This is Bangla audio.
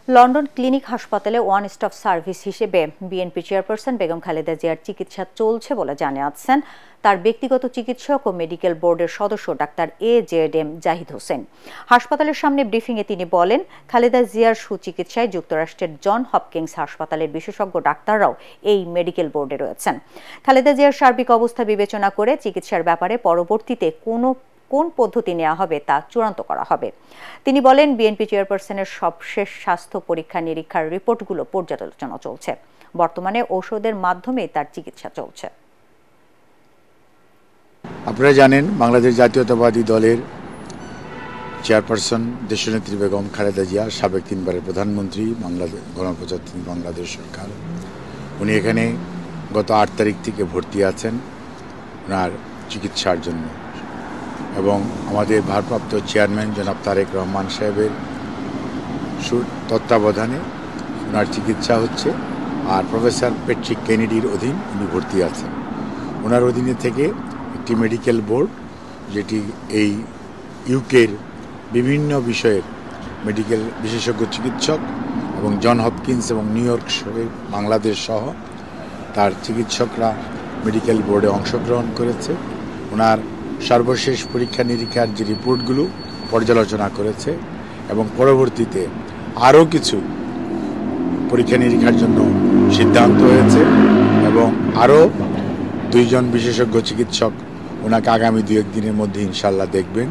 লন্ডন ক্লিনিক হাসপাতালে ওয়ান স্টপ সার্ভিস হিসেবে বিএনপি চেয়ারপারসন বেগম খালেদা জিয়ার চিকিৎসা চলছে বলে জানিয়েছেন তার ব্যক্তিগত চিকিৎসক ও মেডিকেল বোর্ডের সদস্য ডাক্তার AJM জাহিদ হোসেন। হাসপাতালের সামনে ব্রিফিংয়ে তিনি বলেন, খালেদা জিয়ার সুচিকিৎসায় যুক্তরাষ্ট্রের জন হপকিন্স হাসপাতালের বিশেষজ্ঞ ডাক্তাররাও এই মেডিকেল বোর্ডে রয়েছেন। খালেদা জিয়ার সার্বিক অবস্থা বিবেচনা করে চিকিৎসার ব্যাপারে পরবর্তীতে কোন পদ্ধতি নেওয়া হবে তা চূড়ান্ত করা হবে। তিনি বলেন, বিএনপি চেয়ারপারসনের সবশেষ স্বাস্থ্য পরীক্ষা নিরীক্ষার রিপোর্টগুলো পর্যালোচনা চলছে। বর্তমানে ঔষধের মাধ্যমে তার চিকিৎসা চলছে। আপনারা জানেন, বাংলাদেশ জাতীয়তাবাদী দলের চেয়ারপারসন দেশনেত্রী বেগম খালেদা জিয়া, সাবেক 3বারের প্রধানমন্ত্রী, বাংলাদেশ গণপ্রজাতন্ত্রী বাংলাদেশ সরকার, উনি এখানে গত 8 তারিখ থেকে ভর্তি আছেন ওনার চিকিৎসার জন্য। এবং আমাদের ভারপ্রাপ্ত চেয়ারম্যান জনাব তারেক রহমান সাহেবের তত্ত্বাবধানে ওনার চিকিৎসা হচ্ছে। আর প্রফেসর প্যাট্রিক কেনেডির অধীন উনি ভর্তি আছেন। ওনার অধীনে থেকে একটি মেডিকেল বোর্ড, যেটি এই ইউকের বিভিন্ন বিষয়ের মেডিকেল বিশেষজ্ঞ চিকিৎসক এবং জন হপকিন্স এবং নিউ ইয়র্ক বাংলাদেশ সহ তার চিকিৎসকরা মেডিকেল বোর্ডে অংশগ্রহণ করেছে। ওনার সর্বশেষ পরীক্ষা নিরীক্ষার যে রিপোর্টগুলো পর্যালোচনা করেছে এবং পরবর্তীতে আরও কিছু পরীক্ষা নিরীক্ষার জন্য সিদ্ধান্ত হয়েছে এবং আরও 2 জন বিশেষজ্ঞ চিকিৎসক ওনাকে আগামী 2-1 দিনের মধ্যে ইনশাল্লাহ দেখবেন।